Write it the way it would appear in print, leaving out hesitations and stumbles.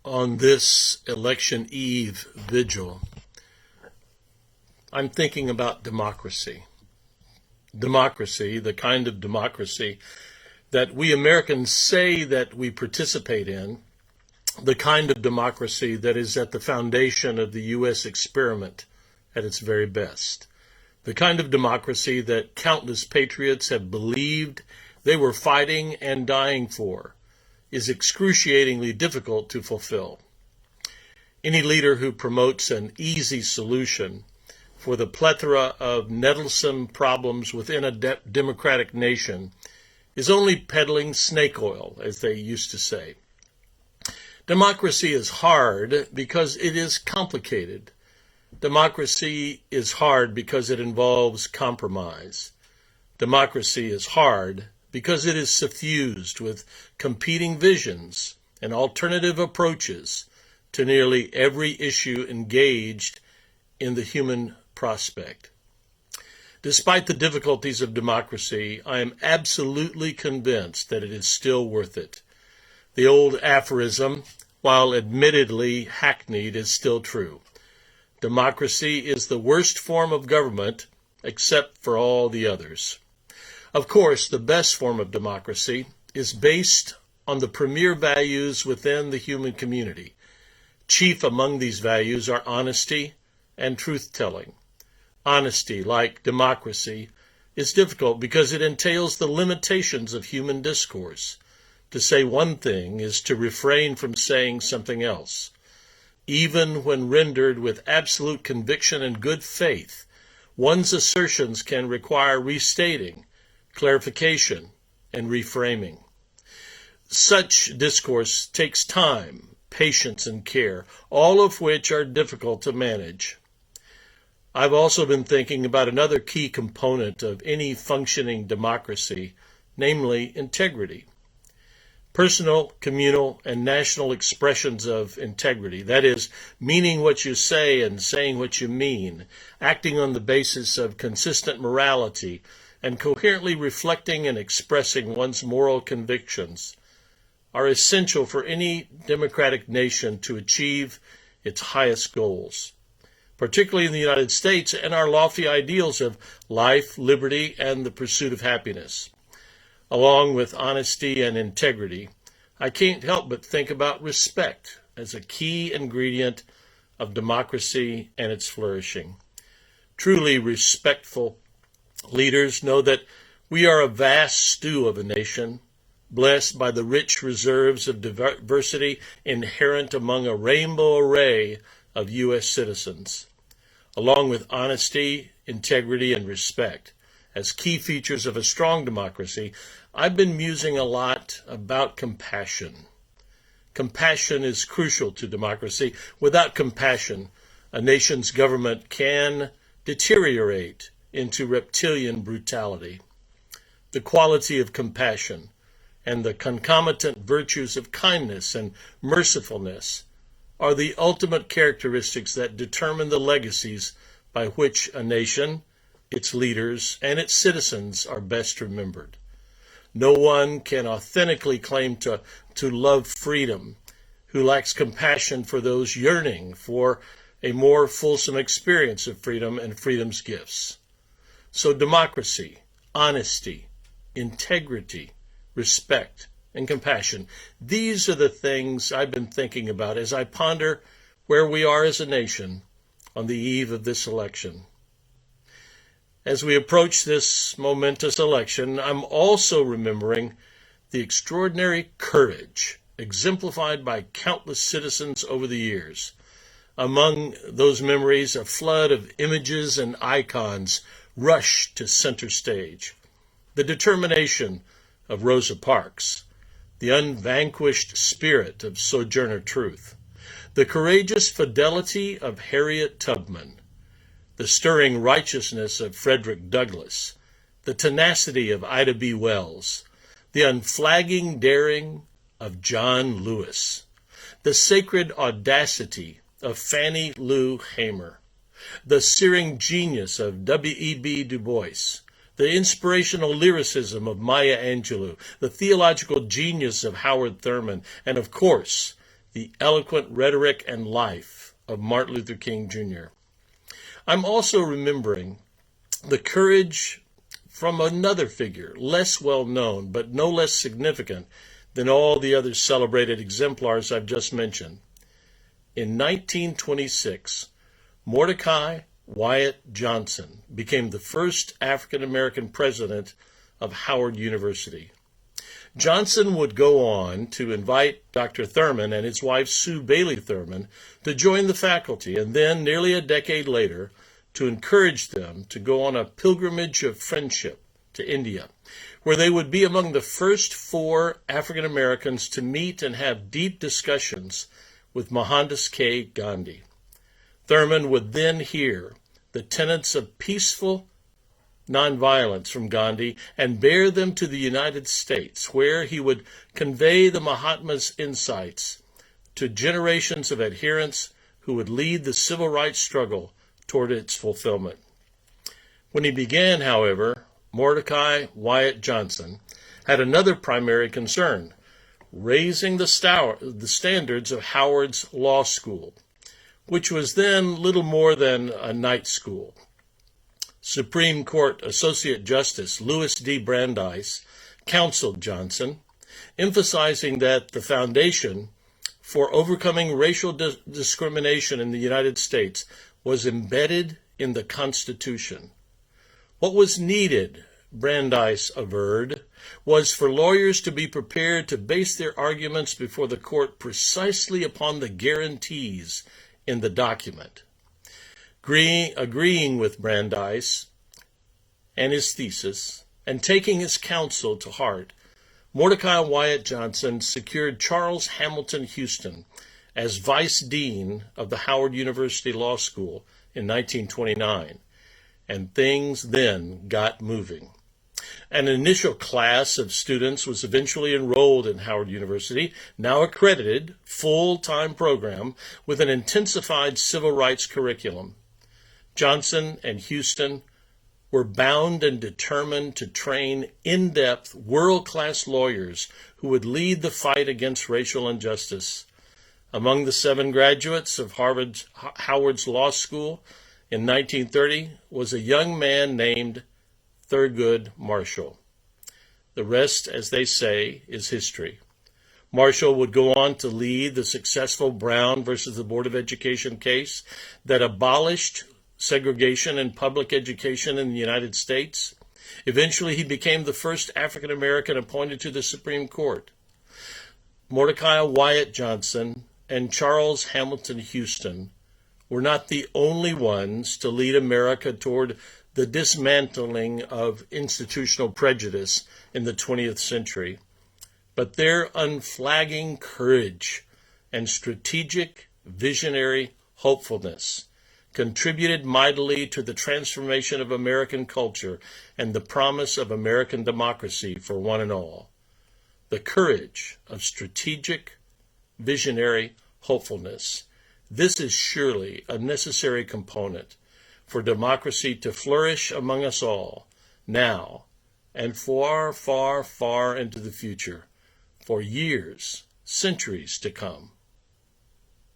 On this election eve vigil, I'm thinking about democracy. Democracy, the kind of democracy that we Americans say that we participate in, the kind of democracy that is at the foundation of the U.S. experiment at its very best, the kind of democracy that countless patriots have believed they were fighting and dying for, is excruciatingly difficult to fulfill. Any leader who promotes an easy solution for the plethora of nettlesome problems within a democratic nation is only peddling snake oil, as they used to say. Democracy is hard because it is complicated. Democracy is hard because it involves compromise. Democracy is hard because it is suffused with competing visions and alternative approaches to nearly every issue engaged in the human prospect. Despite the difficulties of democracy, I am absolutely convinced that it is still worth it. The old aphorism, while admittedly hackneyed, is still true. Democracy is the worst form of government except for all the others. Of course, the best form of democracy is based on the premier values within the human community. Chief among these values are honesty and truth-telling. Honesty, like democracy, is difficult because it entails the limitations of human discourse. To say one thing is to refrain from saying something else. Even when rendered with absolute conviction and good faith, one's assertions can require restating, clarification, and reframing. Such discourse takes time, patience, and care, all of which are difficult to manage. I've also been thinking about another key component of any functioning democracy, namely integrity. Personal, communal, and national expressions of integrity, that is, meaning what you say and saying what you mean, acting on the basis of consistent morality, and coherently reflecting and expressing one's moral convictions, are essential for any democratic nation to achieve its highest goals, particularly in the United States and our lofty ideals of life, liberty, and the pursuit of happiness. Along with honesty and integrity, I can't help but think about respect as a key ingredient of democracy and its flourishing. Truly respectful leaders know that we are a vast stew of a nation, blessed by the rich reserves of diversity inherent among a rainbow array of U.S. citizens. Along with honesty, integrity, and respect as key features of a strong democracy, I've been musing a lot about compassion. Compassion is crucial to democracy. Without compassion, a nation's government can deteriorate into reptilian brutality. The quality of compassion and the concomitant virtues of kindness and mercifulness are the ultimate characteristics that determine the legacies by which a nation, its leaders, and its citizens are best remembered. No one can authentically claim to love freedom who lacks compassion for those yearning for a more fulsome experience of freedom and freedom's gifts. So democracy, honesty, integrity, respect, and compassion, these are the things I've been thinking about as I ponder where we are as a nation on the eve of this election. As we approach this momentous election, I'm also remembering the extraordinary courage exemplified by countless citizens over the years. Among those memories, a flood of images and icons rushed to center stage. The determination of Rosa Parks, the unvanquished spirit of Sojourner Truth, the courageous fidelity of Harriet Tubman, the stirring righteousness of Frederick Douglass, the tenacity of Ida B. Wells, the unflagging daring of John Lewis, the sacred audacity of Fannie Lou Hamer, the searing genius of W.E.B. Du Bois, the inspirational lyricism of Maya Angelou, the theological genius of Howard Thurman, and of course, the eloquent rhetoric and life of Martin Luther King Jr. I'm also remembering the courage from another figure, less well known, but no less significant than all the other celebrated exemplars I've just mentioned. In 1926, Mordecai Wyatt Johnson became the first African American president of Howard University. Johnson would go on to invite Dr. Thurman and his wife Sue Bailey Thurman to join the faculty, and then, nearly a decade later, to encourage them to go on a pilgrimage of friendship to India, where they would be among the first 4 African Americans to meet and have deep discussions with Mohandas K. Gandhi. Thurman would then hear the tenets of peaceful nonviolence from Gandhi and bear them to the United States, where he would convey the Mahatma's insights to generations of adherents who would lead the civil rights struggle toward its fulfillment. When he began, however, Mordecai Wyatt Johnson had another primary concern: raising the standards of Howard's law school, which was then little more than a night school. Supreme Court Associate Justice Louis D. Brandeis counseled Johnson, emphasizing that the foundation for overcoming racial discrimination in the United States was embedded in the Constitution. What was needed, Brandeis averred, was for lawyers to be prepared to base their arguments before the court precisely upon the guarantees in the document. Agreeing with Brandeis and his thesis, and taking his counsel to heart, Mordecai Wyatt Johnson secured Charles Hamilton Houston as Vice Dean of the Howard University Law School in 1929, and things then got moving. An initial class of students was eventually enrolled in Howard University, now accredited, full-time program with an intensified civil rights curriculum. Johnson and Houston were bound and determined to train in-depth, world-class lawyers who would lead the fight against racial injustice. Among the 7 graduates of Howard's Law School in 1930 was a young man named Thurgood Marshall. The rest, as they say, is history. Marshall would go on to lead the successful Brown versus the Board of Education case that abolished segregation in public education in the United States. Eventually, he became the first African American appointed to the Supreme Court. Mordecai Wyatt Johnson and Charles Hamilton Houston were not the only ones to lead America toward the dismantling of institutional prejudice in the 20th century, but their unflagging courage and strategic, visionary hopefulness contributed mightily to the transformation of American culture and the promise of American democracy for one and all. The courage of strategic, visionary hopefulness. This is surely a necessary component for democracy to flourish among us all, now and far, far, far into the future, for years, centuries to come.